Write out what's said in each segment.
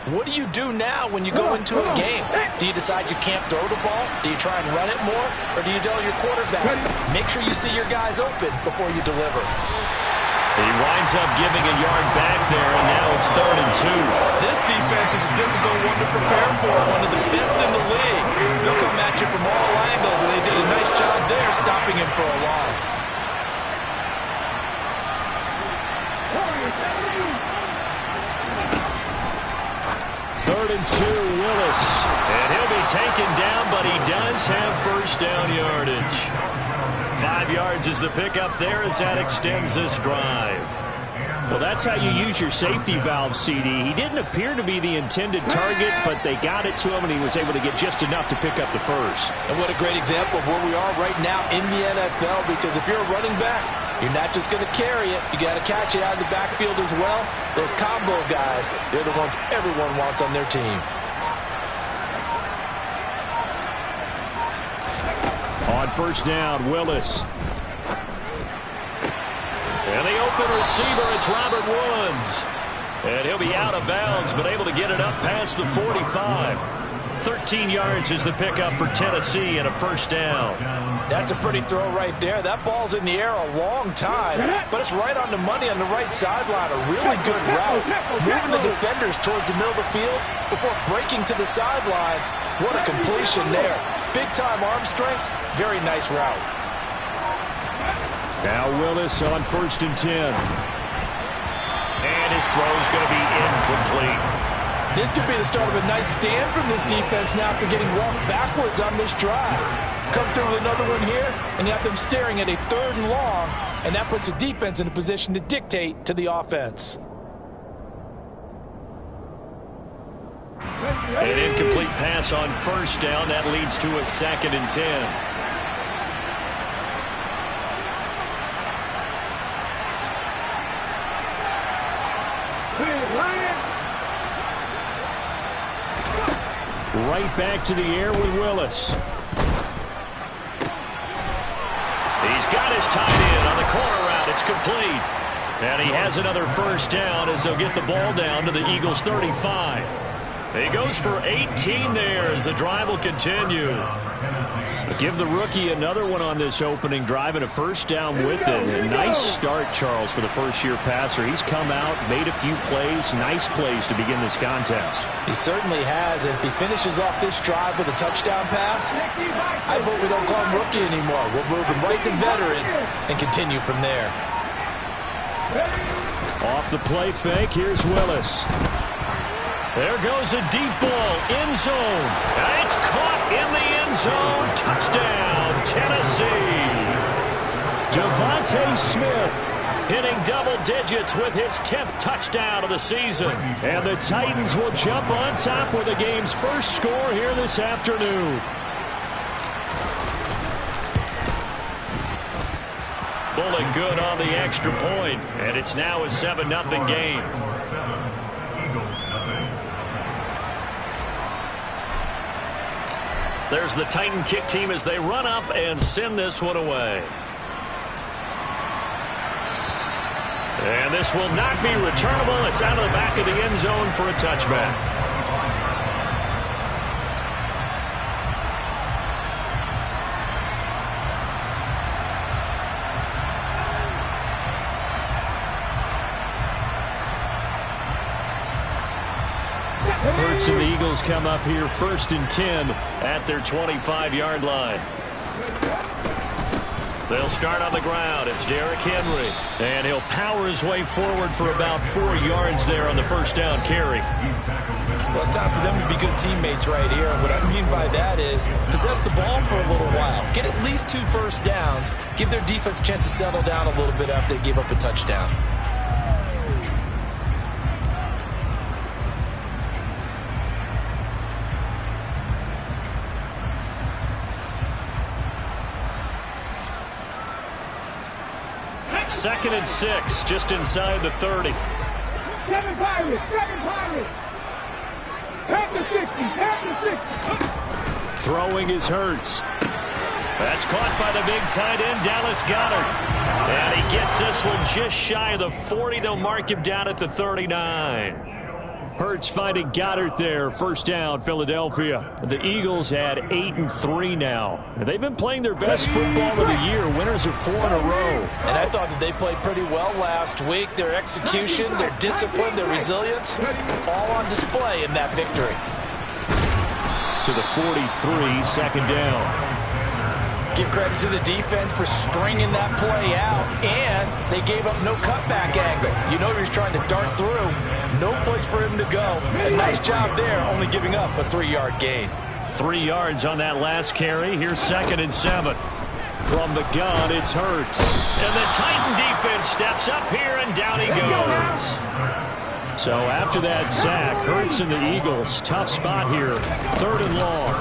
What do you do now when you go into a game? Do you decide you can't throw the ball? Do you try and run it more? Or do you tell your quarterback, make sure you see your guys open before you deliver? He winds up giving a yard back there, and now it's 3rd and 2. This defense is a difficult one to prepare for, one of the best in the league. They'll come at you from all angles, and they did a nice job there stopping him for a loss. Third and 2, Willis. And he'll be taken down, but he does have first down yardage. 5 yards is the pickup there as that extends this drive. Well, that's how you use your safety valve, CD. He didn't appear to be the intended target, but they got it to him, and he was able to get just enough to pick up the first. And what a great example of where we are right now in the NFL, because if you're a running back, you're not just going to carry it. You got to catch it out of the backfield as well. Those combo guys, they're the ones everyone wants on their team. On first down, Willis. And the open receiver, it's Robert Woods. And he'll be out of bounds, but able to get it up past the 45. 13 yards is the pickup for Tennessee and a first down. That's a pretty throw right there. That ball's in the air a long time, but it's right on the money on the right sideline. A really good route. Moving the defenders towards the middle of the field before breaking to the sideline. What a completion there. Big-time arm strength. Very nice route. Now Willis on first and 10. And his throw's going to be incomplete. This could be the start of a nice stand from this defense now after getting walked backwards on this drive. Come through with another one here, and you have them staring at a 3rd and long, and that puts the defense in a position to dictate to the offense. An incomplete pass on first down. That leads to a 2nd and 10. Right back to the air with Willis. He's got his tight end on the corner route. It's complete. And he has another first down as they'll get the ball down to the Eagles' 35. He goes for 18 there as the drive will continue. Give the rookie another one on this opening drive and a first down with it. A nice start, Charles, for the first-year passer. He's come out, made a few plays, nice plays to begin this contest. He certainly has. If he finishes off this drive with a touchdown pass, I vote we don't call him rookie anymore. We'll move him right to veteran and continue from there. Off the play fake, here's Willis. There goes a deep ball, end zone. It's caught in the end zone. Touchdown, Tennessee. Devontae Smith hitting double digits with his 10th touchdown of the season. And the Titans will jump on top with the game's first score here this afternoon. Pulling good on the extra point, and it's now a 7-0 game. There's the Titan kick team as they run up and send this one away. And this will not be returnable. It's out of the back of the end zone for a touchback. Hurts and the Eagles come up here 1st and 10 at their 25-yard line. They'll start on the ground. It's Derrick Henry. And he'll power his way forward for about 4 yards there on the first down carry. Well, it's time for them to be good teammates right here. And what I mean by that is possess the ball for a little while. Get at least 2 first downs. Give their defense a chance to settle down a little bit after they give up a touchdown. Second and 6, just inside the 30. Seven Pirates. At the 60. Throwing is Hurts. That's caught by the big tight end, Dallas Goedert. And he gets this one just shy of the 40. They'll mark him down at the 39. Hurts finding Goddard there. First down, Philadelphia. The Eagles at 8-3 now. They've been playing their best football of the year. Winners of 4 in a row. And I thought that they played pretty well last week. Their execution, their discipline, their resilience, all on display in that victory. To the 43, second down. Give credit to the defense for stringing that play out, and they gave up no cutback angle. You know he was trying to dart through. No place for him to go. A nice job there, only giving up a 3-yard gain. 3 yards on that last carry. Here's 2nd and 7. From the gun, it's Hurts. And the Titan defense steps up here, and down he goes. So after that sack, Hurts and the Eagles, tough spot here. 3rd and long.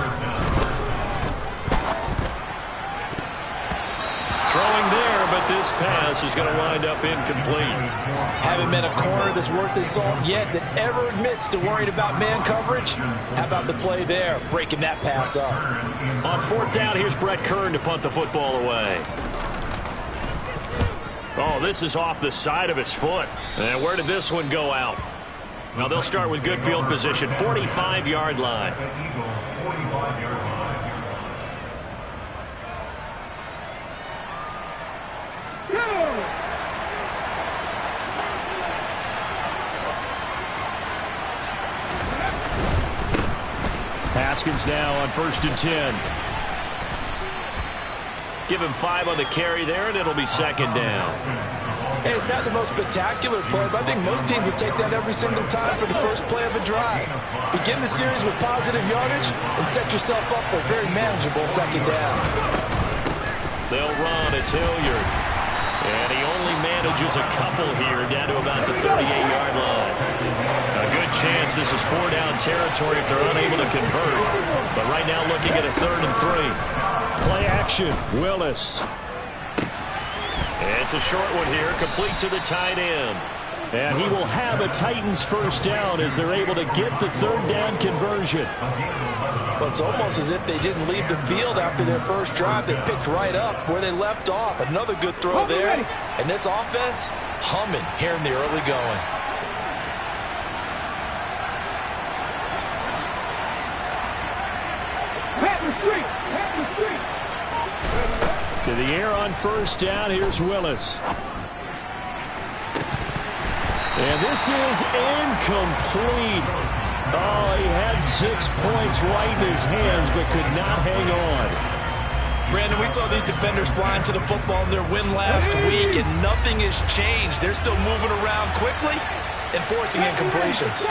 Throwing there, but this pass is going to wind up incomplete. Haven't been a corner that's worth his salt yet that ever admits to worrying about man coverage. How about the play there, breaking that pass up? On 4th down, here's Brett Kern to punt the football away. Oh, this is off the side of his foot. And where did this one go out? Now they'll start with good field position, 45-yard line. Haskins now on 1st and 10. Give him 5 on the carry there, and it'll be 2nd down. Hey, it's not the most spectacular play, but I think most teams would take that every single time for the first play of a drive. Begin the series with positive yardage and set yourself up for a very manageable 2nd down. They'll run. It's Hilliard. And he only manages a couple here down to about the 38-yard line. A good chance this is 4-down territory if they're unable to convert. But right now looking at a 3rd and 3. Play action, Willis. It's a short one here, complete to the tight end. And he will have a Titans first down as they're able to get the 3rd down conversion. Well, it's almost as if they didn't leave the field after their first drive. They picked right up where they left off. Another good throw there. And this offense, humming here in the early going. To the air on 1st down, here's Willis. And this is incomplete. Oh, he had 6 points right in his hands, but could not hang on. Brandon, we saw these defenders flying to the football in their win last week, and nothing has changed. They're still moving around quickly and forcing incompletions.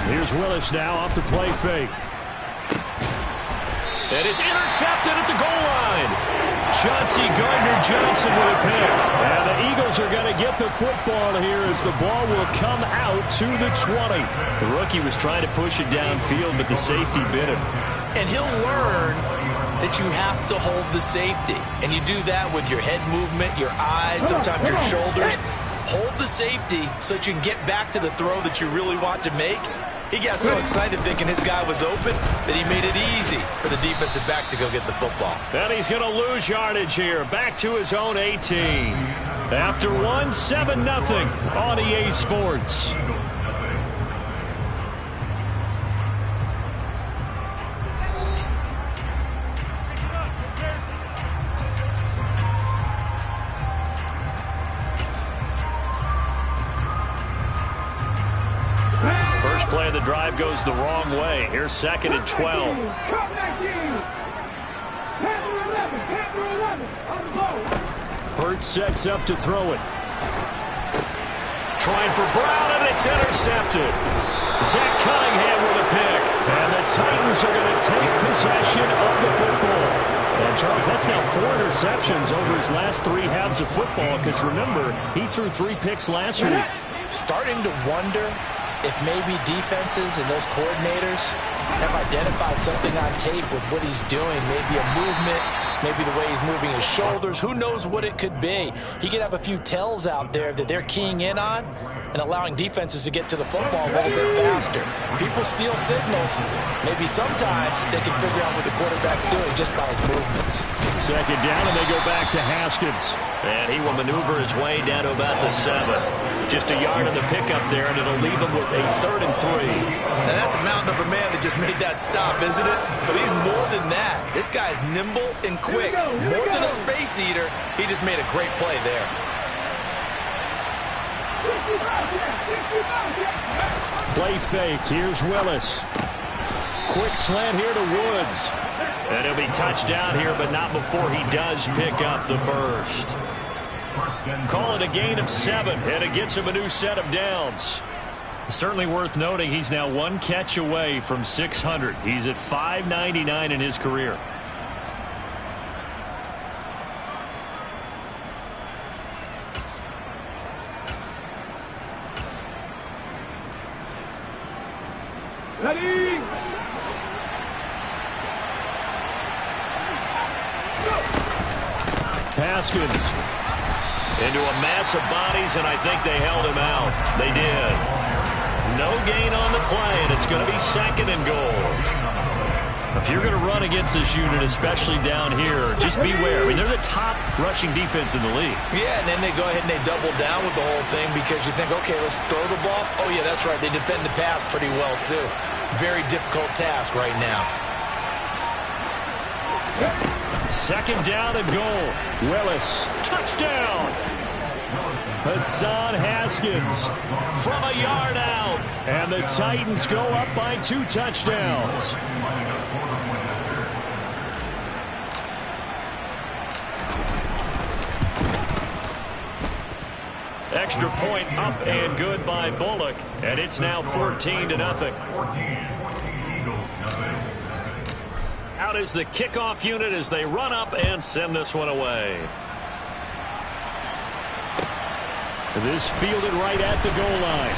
Here's Willis now off the play fake. And it's intercepted at the goal line. Chauncey Gardner-Johnson with a pick. And the Eagles are going to get the football here as the ball will come out to the 20. The rookie was trying to push it downfield, but the safety bit him. And he'll learn that you have to hold the safety. And you do that with your head movement, your eyes, sometimes your shoulders. Hold the safety so that you can get back to the throw that you really want to make. He got so excited thinking his guy was open that he made it easy for the defensive back to go get the football. And he's going to lose yardage here. Back to his own 18. After 1, 7-0 on EA Sports. Play of the drive goes the wrong way. Here's 2nd and 12. Hurts sets up to throw it. Trying for Brown, and it's intercepted. Zach Cunningham with a pick. And the Titans are going to take possession of the football. And Charles, that's now 4 interceptions over his last 3 halves of football, because remember, he threw 3 picks last week. Starting to wonder if maybe defenses and those coordinators have identified something on tape with what he's doing. Maybe a movement, maybe the way he's moving his shoulders. Who knows what it could be? He could have a few tells out there that they're keying in on, and allowing defenses to get to the football a little bit faster. People steal signals. Maybe sometimes they can figure out what the quarterback's doing just by his movements. Second down, and they go back to Haskins. And he will maneuver his way down to about the 7. Just a yard on the pickup there, and it'll leave him with a 3rd and 3. Now that's a mountain of a man that just made that stop, isn't it? But he's more than that. This guy's nimble and quick. More than a space eater. He just made a great play there. Play fake. Here's Willis. Quick slant here to Woods. And he'll be touchdown here, but not before he does pick up the first. Call it a gain of 7, and it gets him a new set of downs. Certainly worth noting he's now 1 catch away from 600. He's at 599 in his career. Ready? Haskins. Into a mass of bodies, and I think they held him out. They did. No gain on the play, and it's going to be 2nd and goal. If you're going to run against this unit, especially down here, just beware. I mean, they're the top rushing defense in the league. Yeah, and then they go ahead and they double down with the whole thing because you think, okay, let's throw the ball. Oh, yeah, that's right. They defend the pass pretty well, too. Very difficult task right now. 2nd down and goal. Willis. Touchdown! Hassan Haskins from a yard out. And the Titans go up by 2 touchdowns. Extra point up and good by Bullock. And it's now 14-0. Out is the kickoff unit as they run up and send this one away. This fielded right at the goal line.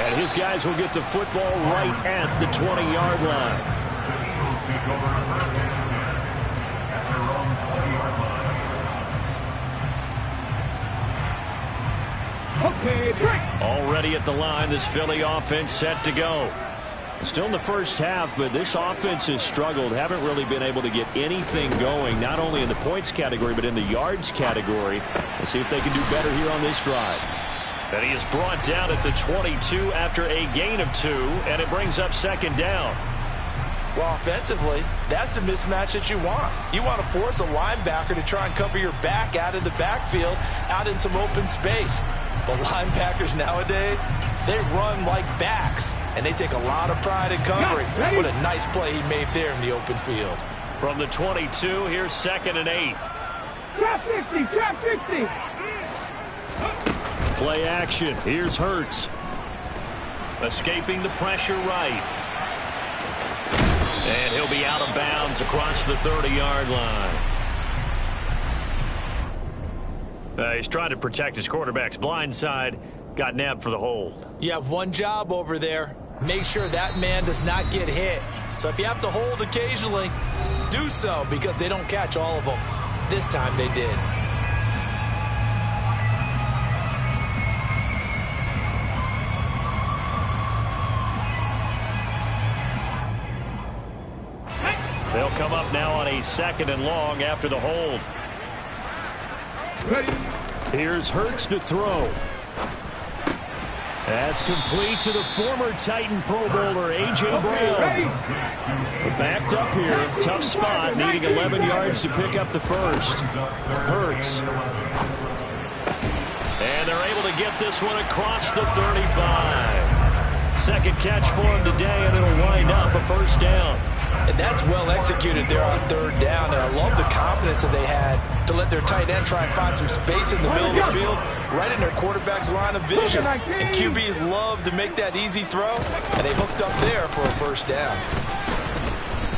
And his guys will get the football right at the 20-yard line. Okay, break. Already at the line, this Philly offense set to go. Still in the first half, but this offense has struggled. Haven't really been able to get anything going, not only in the points category, but in the yards category. We'll see if they can do better here on this drive. And he is brought down at the 22 after a gain of 2, and it brings up 2nd down. Well, offensively, that's the mismatch that you want. You want to force a linebacker to try and cover your back out in the backfield, out in some open space. The linebackers nowadays, they run like backs, and they take a lot of pride in covering. What a nice play he made there in the open field. From the 22, here's 2nd and 8. Trap 60, trap 60. Play action. Here's Hurts. Escaping the pressure right. And he'll be out of bounds across the 30-yard line. He's trying to protect his quarterback's blind side. Got nabbed for the hold. You have one job over there. Make sure that man does not get hit. So if you have to hold occasionally, do so because they don't catch all of them. This time they did. They'll come up now on a 2nd and long after the hold. Ready. Here's Hurts to throw. That's complete to the former Titan Pro Bowler, A.J. Brown. Backed up here. Tough spot. Needing 11 yards to pick up the first. Hurts. And they're able to get this one across the 35. 2nd catch for him today, and it'll wind up a 1st down. And that's well executed there on 3rd down. And I love the confidence that they had to let their tight end try and find some space in the middle of the field, right in their quarterback's line of vision. And QBs love to make that easy throw, and they hooked up there for a 1st down.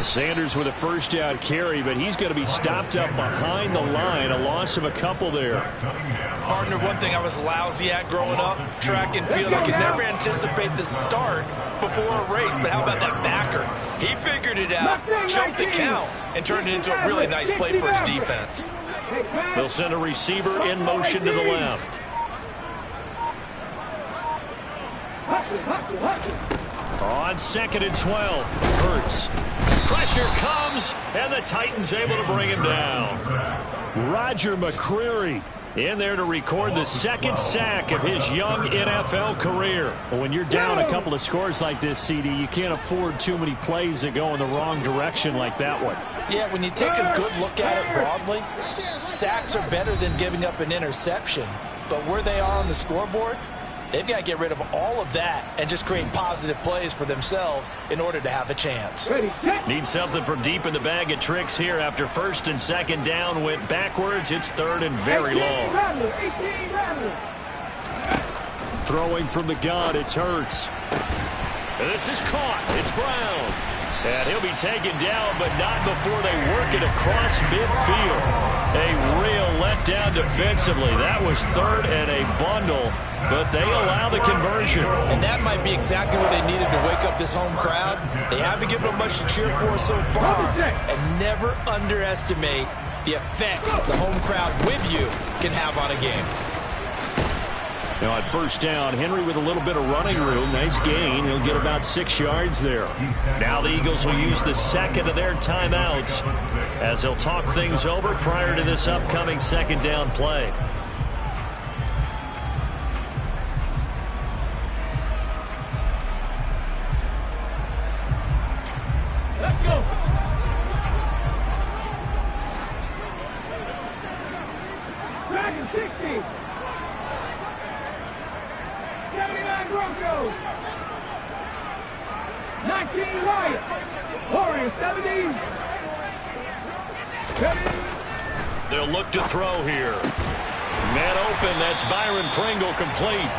Sanders with a 1st down carry, but he's going to be stopped up behind the line. A loss of a couple there. Partner, one thing I was lousy at growing up, track and field, I could never anticipate the start before a race, but how about that backer? He figured it out, jumped the count, and turned it into a really nice play for his defense. They'll send a receiver in motion to the left. On 2nd and 12, Hurts. Pressure comes, and the Titans able to bring him down. Roger McCreary in there to record the 2nd sack of his young NFL career. Well, when you're down a couple of scores like this, CD, you can't afford too many plays that go in the wrong direction like that one. Yeah, when you take a good look at it broadly, sacks are better than giving up an interception. But where they are on the scoreboard, they've got to get rid of all of that and just create positive plays for themselves in order to have a chance. Need something from deep in the bag of tricks here after 1st and 2nd down. Went backwards. It's 3rd and very long. Throwing from the gun, it's Hurts. This is caught. It's Brown. And he'll be taken down, but not before they work it across midfield. A real letdown defensively. That was 3rd and a bundle, but they allow the conversion. And that might be exactly what they needed to wake up this home crowd. They haven't given them much to cheer for so far. And never underestimate the effect the home crowd with you can have on a game. Now on 1st down, Henry with a little bit of running room. Nice gain. He'll get about 6 yards there. Now the Eagles will use the 2nd of their timeouts as they'll talk things over prior to this upcoming 2nd down play. Let's go. Dragon 60. 79 Broncos. 19 Lions. Warriors 70. They'll look to throw here. Man open. That's Byron Pringle complete.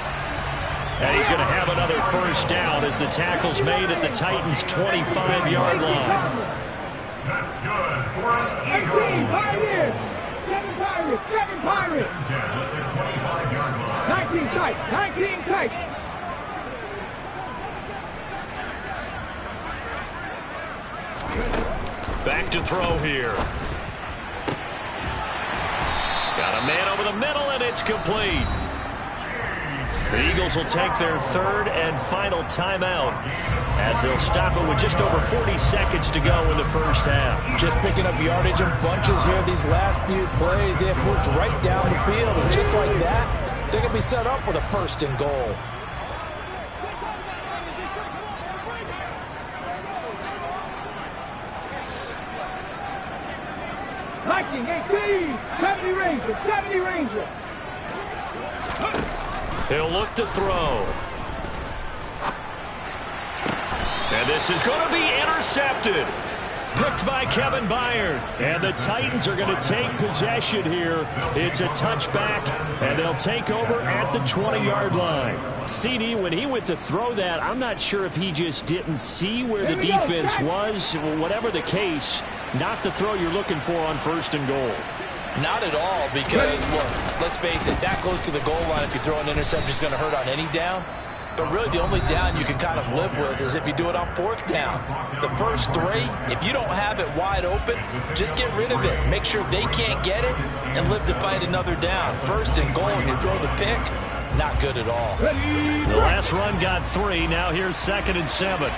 And he's going to have another 1st down as the tackle's made at the Titans' 25-yard line. That's good for an Eagle. 18 Pirates. 7 Pirates. 7 Pirates. 19 Titans. 19 Titans. Back to throw here. Got a man over the middle, and it's complete. The Eagles will take their 3rd and final timeout as they'll stop it with just over 40 seconds to go in the 1st half. Just picking up yardage in bunches here these last few plays. They have moved right down the field, and just like that, they're going to be set up with a 1st and goal. Viking 18. 70 Rangers. 70 Rangers. He'll look to throw. And this is going to be intercepted. Picked by Kevin Byard. And the Titans are going to take possession here. It's a touchback, and they'll take over at the 20-yard line. CD, when he went to throw that, I'm not sure if he just didn't see where the defense was. Whatever the case, not the throw you're looking for on 1st and goal. Not at all, because, look, let's face it, that close to the goal line, if you throw an interception, is going to hurt on any down. But really, the only down you can kind of live with is if you do it on 4th down. The first 3, if you don't have it wide open, just get rid of it. Make sure they can't get it and live to fight another down. 1st and goal, and you throw the pick, not good at all. The last run got 3. Now here's 2nd and 7.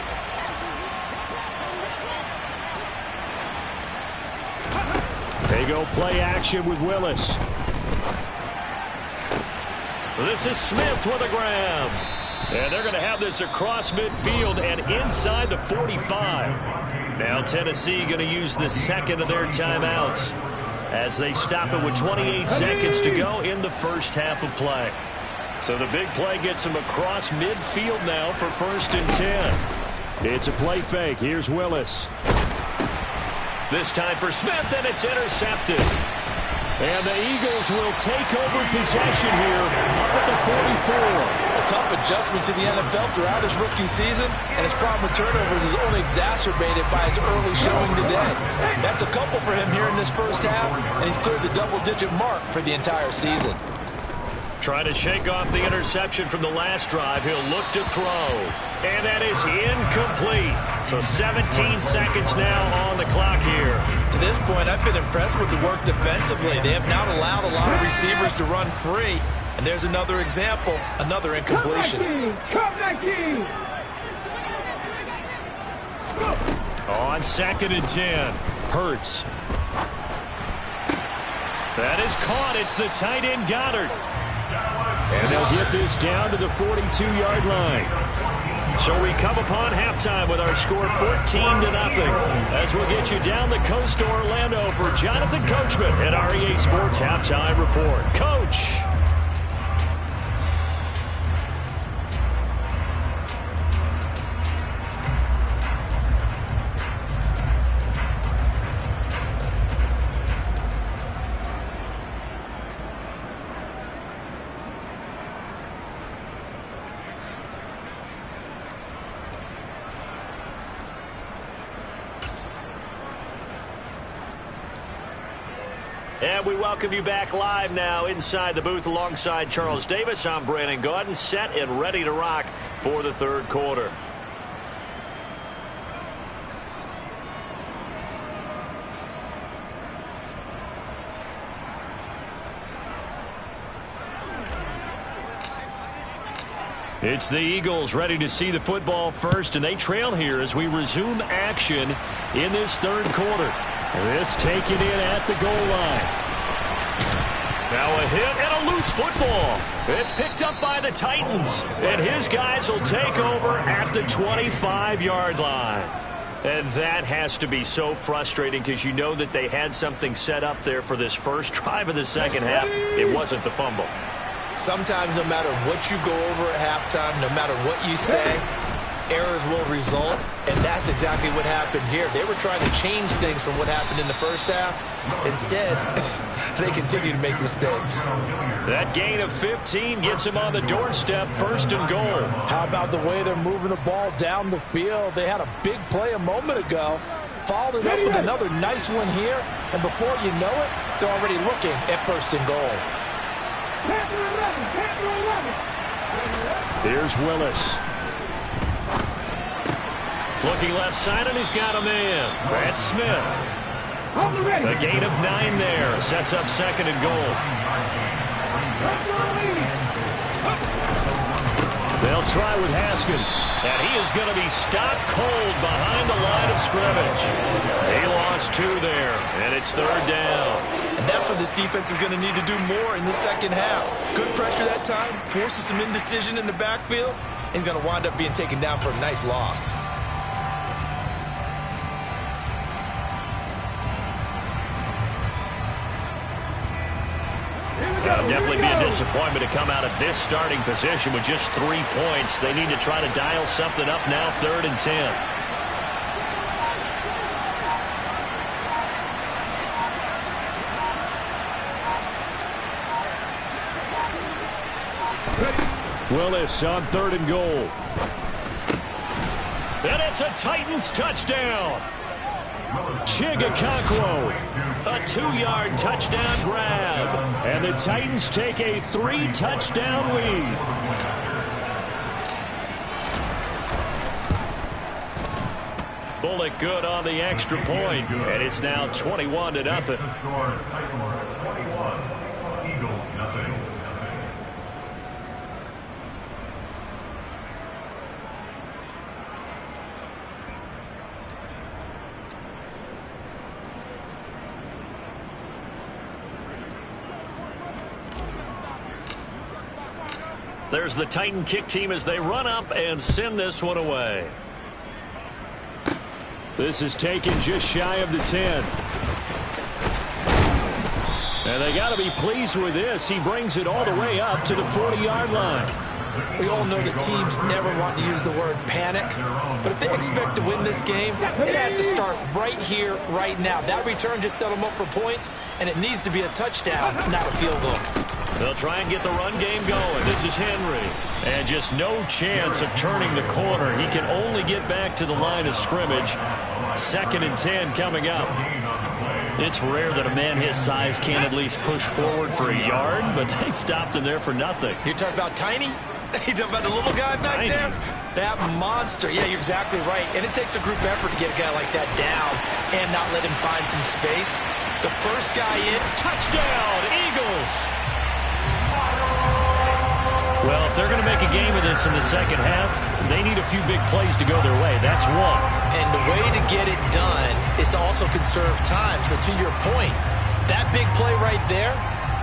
They go play action with Willis. This is Smith with a grab. And they're going to have this across midfield and inside the 45. Now Tennessee going to use the 2nd of their timeouts as they stop it with 28 seconds to go in the 1st half of play. So the big play gets them across midfield now for 1st and 10. It's a play fake. Here's Willis. This time for Smith, and it's intercepted. And the Eagles will take over possession here up at the 44. A tough adjustment to the NFL throughout his rookie season, and his problem with turnovers is only exacerbated by his early showing today. That's a couple for him here in this 1st half, and he's cleared the double-digit mark for the entire season. Trying to shake off the interception from the last drive. He'll look to throw. And that is incomplete. So 17 seconds now on the clock here. To this point, I've been impressed with the work defensively. They have not allowed a lot of receivers to run free. And there's another example, another incompletion. Come 19. On 2nd and 10, Hurts. That is caught. It's the tight end, Goddard. And they'll get this down to the 42-yard line. So we come upon halftime with our score 14-0. As we'll get you down the coast to Orlando for Jonathan Coachman at our EA Sports Halftime Report. Coach. And we welcome you back live now inside the booth alongside Charles Davis. I'm Brandon Gaudin, set and ready to rock for the third quarter. It's the Eagles ready to see the football first, and they trail here as we resume action in this third quarter. This taken in at the goal line. Now a hit and a loose football. It's picked up by the Titans, and his guys will take over at the 25-yard line. And that has to be so frustrating because you know that they had something set up there for this first drive of the second half. It wasn't the fumble. Sometimes no matter what you go over at halftime, no matter what you say, errors will result, and that's exactly what happened here. They were trying to change things from what happened in the first half. Instead, they continue to make mistakes. That gain of 15 gets them on the doorstep, 1st and goal. How about the way they're moving the ball down the field? They had a big play a moment ago, followed it up with another nice one here, and before you know it, they're already looking at 1st and goal. Here's Willis. Looking left side, and he's got a man. Brad Smith. The gain of 9 there. Sets up 2nd and goal. They'll try with Haskins. And he is going to be stopped cold behind the line of scrimmage. He lost 2 there, and it's 3rd down. And that's what this defense is going to need to do more in the second half. Good pressure that time, forces some indecision in the backfield. He's going to wind up being taken down for a nice loss. That'll definitely be a disappointment to come out of this starting position with just 3 points. They need to try to dial something up now, 3rd and 10. Willis on 3rd and goal. And it's a Titans touchdown. Chigakakwo. A 2-yard touchdown grab. And the Titans take a 3-touchdown lead. Bullock good on the extra point, and it's now 21-0. Eagles nothing. There's the Titan kick team as they run up and send this one away. This is taken just shy of the 10. And they got to be pleased with this. He brings it all the way up to the 40-yard line. We all know that teams never want to use the word panic, but if they expect to win this game, it has to start right here, right now. That return just set them up for points, and it needs to be a touchdown, not a field goal. They'll try and get the run game going. This is Henry. And just no chance of turning the corner. He can only get back to the line of scrimmage. 2nd and 10 coming up. It's rare that a man his size can't at least push forward for a yard, but they stopped him there for nothing. You're talking about Tiny? You're talking about the little guy back Tiny. there? That monster. Yeah, you're exactly right. And it takes a group effort to get a guy like that down and not let him find some space. The first guy in. Touchdown, Eagles! Well, if they're going to make a game of this in the second half, they need a few big plays to go their way. That's one. And the way to get it done is to also conserve time. So to your point, that big play right there,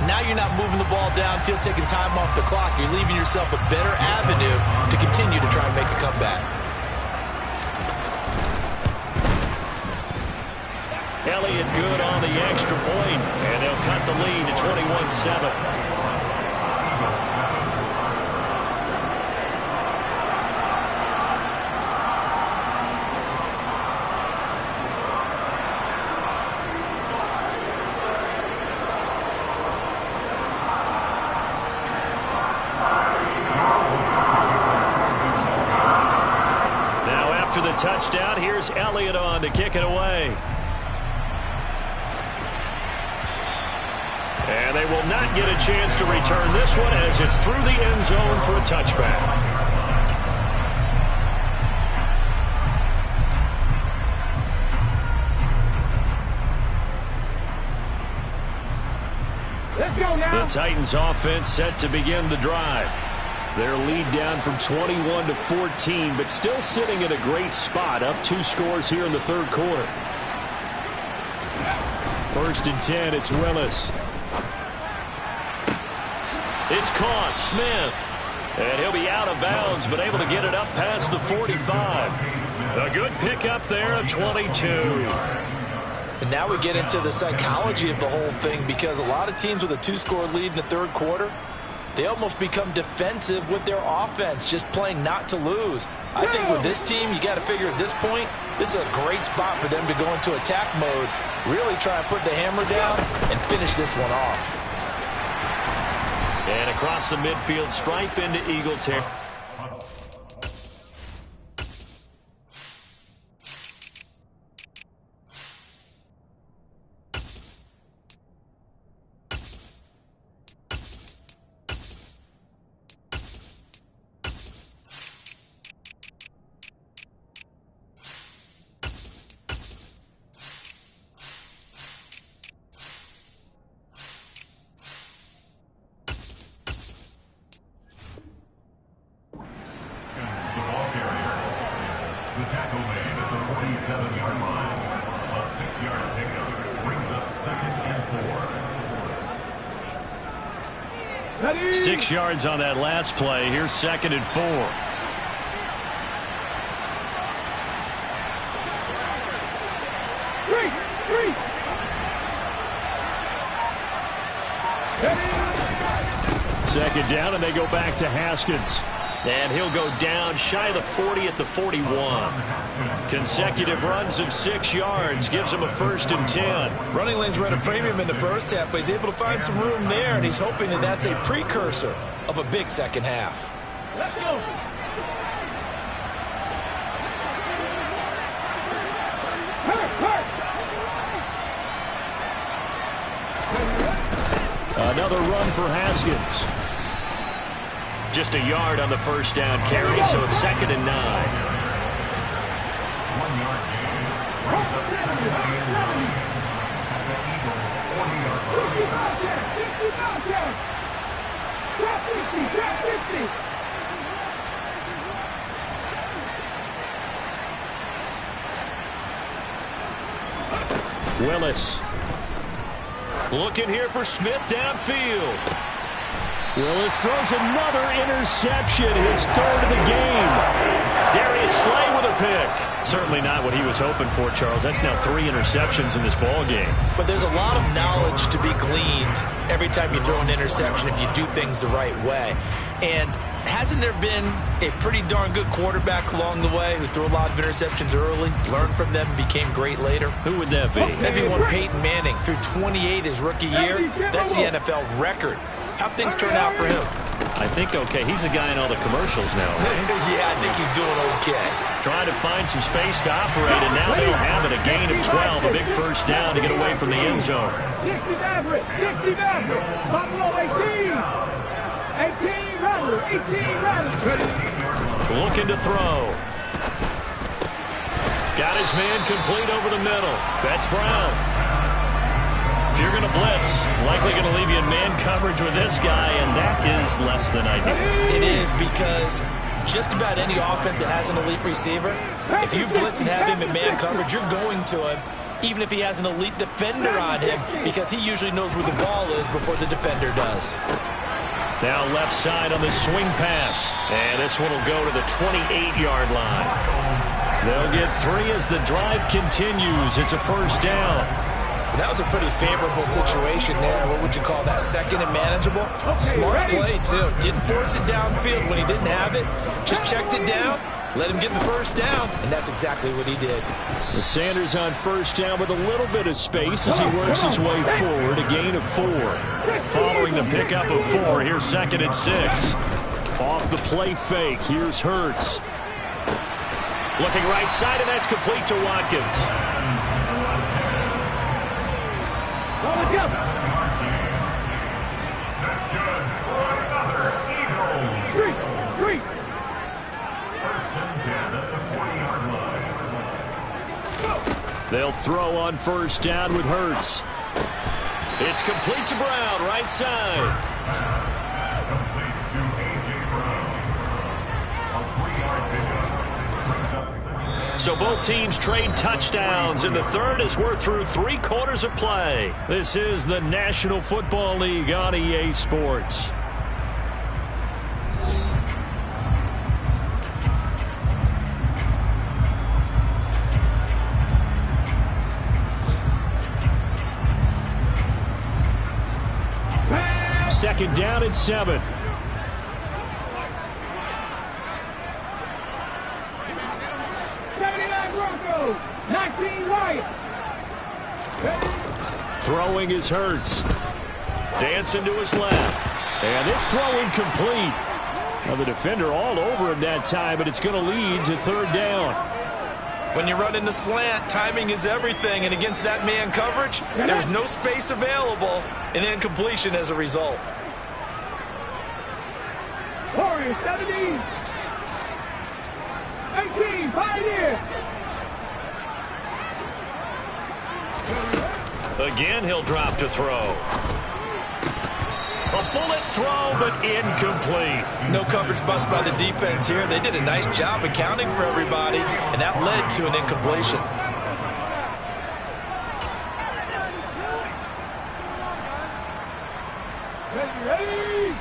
now you're not moving the ball downfield, taking time off the clock. You're leaving yourself a better avenue to continue to try and make a comeback. Elliott good on the extra point, and they'll cut the lead to 21-7. After the touchdown, here's Elliott on to kick it away. And they will not get a chance to return this one as it's through the end zone for a touchback. Let's go now. The Titans offense set to begin the drive. Their lead down from 21 to 14, but still sitting at a great spot, up 2 scores here in the third quarter. 1st and 10, it's Willis. It's caught, Smith. And he'll be out of bounds, but able to get it up past the 45. A good pickup there at 22. And now we get into the psychology of the whole thing, because a lot of teams with a 2-score lead in the third quarter, they almost become defensive with their offense, just playing not to lose. I think with this team, you got to figure at this point, this is a great spot for them to go into attack mode, really try and put the hammer down and finish this one off. And across the midfield stripe into Eagle territory. The tackle made at the 47-yard line. A 6-yard pickup brings up 2nd and 4. Ready? 6 yards on that last play. Here's 2nd and 4. Second down, and they go back to Haskins. And he'll go down shy of the 40 at the 41. Consecutive runs of 6 yards gives him a 1st and 10. Running lanes were at a premium in the first half, but he's able to find some room there, and he's hoping that that's a precursor of a big second half. Let's go. Another run for Haskins. Just a yard on the 1st down carry, so it's 2nd and 9. 1 yard gain. Brings up 2nd and 9 at the Eagles' 40-yard line. Drop 50, drop 50. Willis. Looking here for Smith downfield. Willis throws another interception, his 3rd of the game. Darius Slay with a pick. Certainly not what he was hoping for, Charles. That's now 3 interceptions in this ball game. But there's a lot of knowledge to be gleaned every time you throw an interception if you do things the right way. And hasn't there been a pretty darn good quarterback along the way who threw a lot of interceptions early, learned from them, and became great later? Who would that be? That'd be one Peyton Manning. Threw 28 his rookie year. That's the NFL record. How'd things turn out for him? I think okay. He's a guy in all the commercials now. Right? Yeah, I think he's doing okay. Trying to find some space to operate, and now they'll have it. A gain of 12, a big 1st down to get away from the end zone. 60 Maverick, 60 Maverick. Buffalo 18. 18 runners, 18 runners. Looking to throw. Got his man complete over the middle. That's Brown. you're going to blitz, likely going to leave you in man coverage with this guy, and that is less than ideal. It is, because just about any offense that has an elite receiver, if you blitz and have him in man coverage, you're going to him, even if he has an elite defender on him, because he usually knows where the ball is before the defender does. Now left side on the swing pass, and this one will go to the 28-yard line. They'll get 3 as the drive continues. It's a first down. That was a pretty favorable situation there. What would you call that? Second and manageable? Smart play, too. Didn't force it downfield when he didn't have it. Just checked it down, let him get the first down, and that's exactly what he did. The Sanders on first down with a little bit of space as he works his way forward. A gain of 4. Following the pickup of 4, here's 2nd and 6. Off the play fake, here's Hurts. Looking right side, and that's complete to Watkins. That's good for another Eagles. 3. First and 10 at the 40-yard line. They'll throw on first down with Hurts. It's complete to Brown, right side. Complete to A.J. Brown. A 3-yard pickup. So both teams trade touchdowns in the third as we're through 3 quarters of play. This is the National Football League on EA Sports. Second down at 7. Throwing is Hurts. Dancing to his left. And this throw incomplete. Well, the defender all over him that time, but it's going to lead to third down. When you run in the slant, timing is everything, and against that man coverage, there's no space available, and incompletion as a result. 70. 18, Pioneer. Again, he'll drop to throw. A bullet throw, but incomplete. No coverage bust by the defense here. They did a nice job accounting for everybody, and that led to an incompletion. Ready.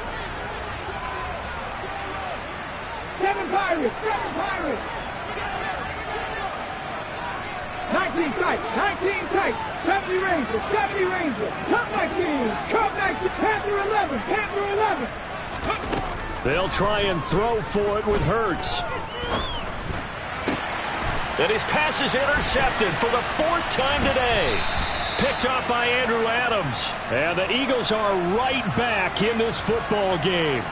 7 Pirates. 19 tight. 70 Rangers. Come back to Panther 11. They'll try and throw for it with Hurts. And his pass is intercepted for the 4th time today. Picked off by Andrew Adams. And the Eagles are right back in this football game.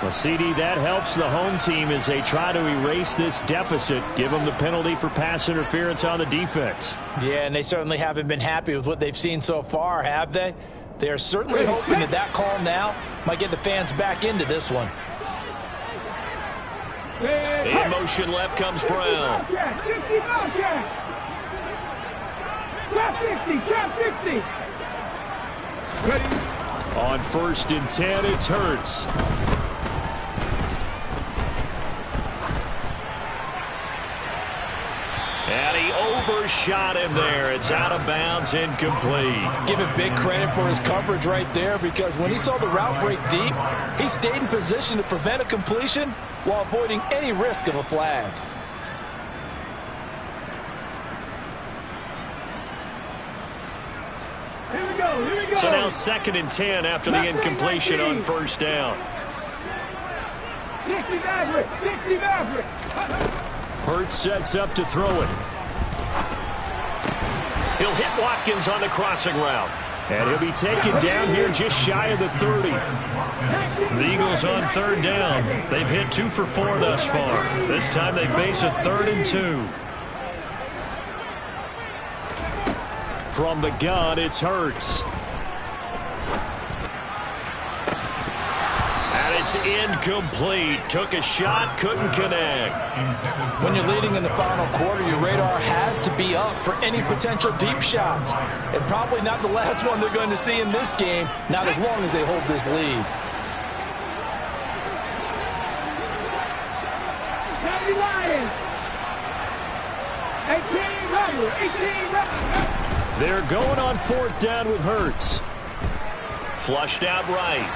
Well, CD, that helps the home team as they try to erase this deficit. Give them the penalty for pass interference on the defense. Yeah, and they certainly haven't been happy with what they've seen so far, have they? They're certainly hoping that that call now might get the fans back into this one. In motion left comes Brown. Trap 60. Ready. On 1st and 10, it's Hurts. And he overshot him there. It's out of bounds, incomplete. Give him big credit for his coverage right there, because when he saw the route break deep, he stayed in position to prevent a completion while avoiding any risk of a flag. Here we go. So now 2nd and 10 after the incompletion on first down. 60 Maverick. Hurts sets up to throw it. He'll hit Watkins on the crossing route. And he'll be taken down here just shy of the 30. The Eagles on 3rd down. They've hit 2 for 4 thus far. This time they face a 3rd and 2. From the gun, it's Hurts. And it's is incomplete. Took a shot, couldn't connect. When you're leading in the final quarter, your radar has to be up for any potential deep shots. And probably not the last one they're going to see in this game, not as long as they hold this lead. Lions. 18 Rebels. They're going on fourth down with Hurts. Flushed out right.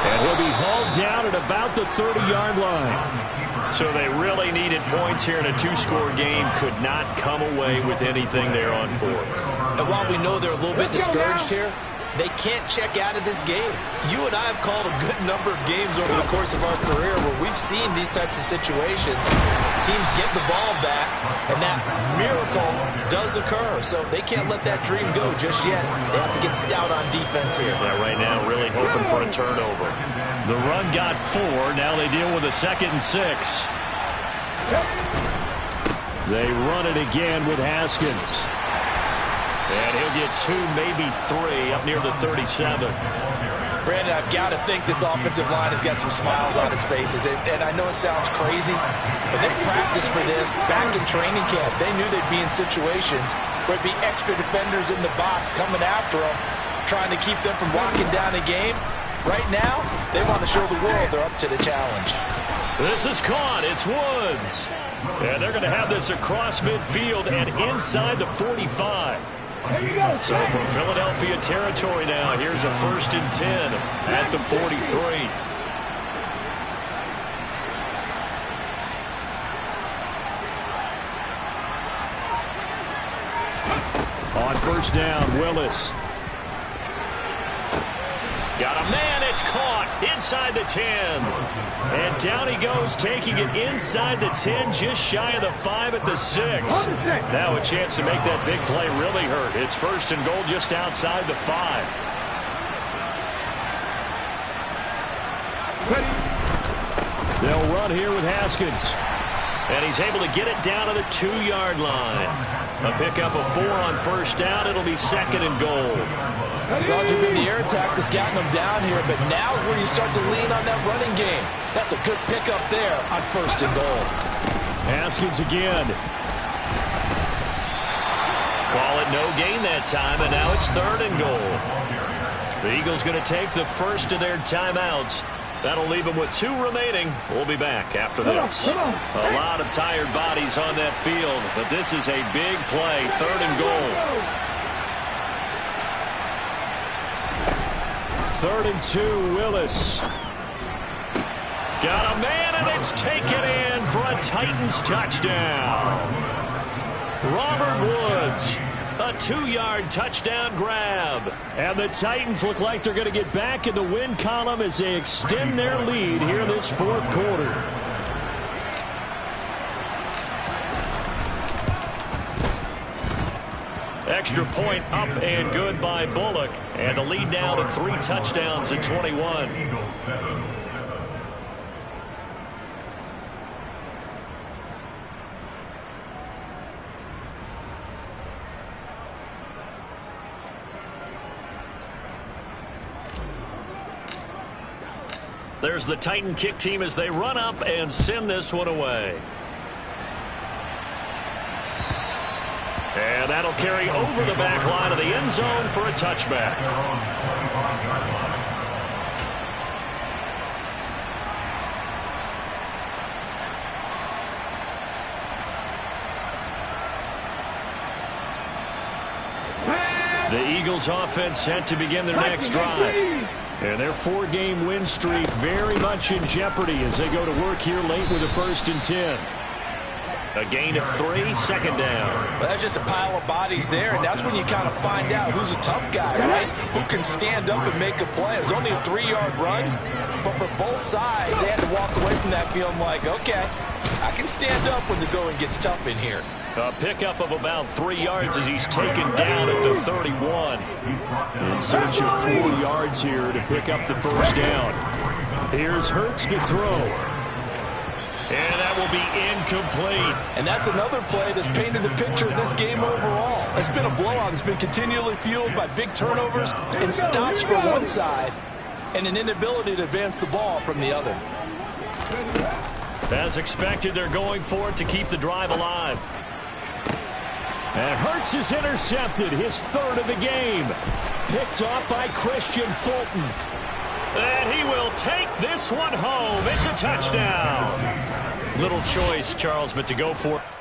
And he'll be hauled down at about the 30-yard line. So they really needed points here in a two-score game. Could not come away with anything there on fourth. And while we know they're a little bit discouraged here, they can't check out of this game. You and I have called a good number of games over the course of our career where we've seen these types of situations. Teams get the ball back, and that miracle does occur. So they can't let that dream go just yet. They have to get stout on defense here. Yeah, right now really hoping for a turnover. The run got 4. Now they deal with a 2nd and 6. They run it again with Haskins. And he'll get 2, maybe 3, up near the 37. Brandon, I've got to think this offensive line has got some smiles on its faces. And I know it sounds crazy, but they practiced for this back in training camp. They knew they'd be in situations where it'd be extra defenders in the box coming after them, trying to keep them from locking down a game. Right now, they want to show the world they're up to the challenge. This is caught. It's Woods. And they're going to have this across midfield and inside the 45. So from Philadelphia territory now, here's a 1st and 10 at the 43. On first down, Willis. Got a man, it's caught inside the 10. And down he goes, taking it inside the 10, just shy of the 5 at the 6. Now a chance to make that big play really hurt. It's 1st and goal just outside the 5. They'll run here with Haskins. And he's able to get it down to the 2-yard line. A pickup of 4 on first down. It'll be 2nd and goal. It's largely been the air attack that's gotten them down here, but now is where you start to lean on that running game. That's a good pickup there on 1st and goal. Haskins again. Call it no gain that time, and now it's 3rd and goal. The Eagles going to take the first of their timeouts. That'll leave them with 2 remaining. We'll be back after this. A lot of tired bodies on that field, but this is a big play. 3rd and goal. 3rd and 2, Willis. Got a man, and it's taken in for a Titans touchdown. Robert Woods, a 2-yard touchdown grab. And the Titans look like they're going to get back in the win column as they extend their lead here in this 4th quarter. Extra point up and good by Bullock. And the lead now to 3 touchdowns at 21. There's the Titan kick team as they run up and send this one away. And that'll carry over the back line of the end zone for a touchback. The Eagles offense set to begin their next drive. And their 4-game win streak very much in jeopardy as they go to work here late with a 1st and 10. A gain of 3, 2nd down. Well, that's just a pile of bodies there, and that's when you kind of find out who's a tough guy, right? Who can stand up and make a play. It was only a 3-yard run, but for both sides, they had to walk away from that feeling like, okay, I can stand up when the going gets tough in here. A pickup of about 3 yards as he's taken down at the 31. In search of 4 yards here to pick up the 1st down. Here's Hurts to throw. And that will be incomplete. And that's another play that's painted the picture of this game overall. It's been a blowout. It's been continually fueled by big turnovers and stops for one side. and an inability to advance the ball from the other. As expected, they're going for it to keep the drive alive. And Hurts is intercepted, his third of the game. Picked off by Christian Fulton. And he will take this one home. It's a touchdown. Little choice, Charles, but to go for it.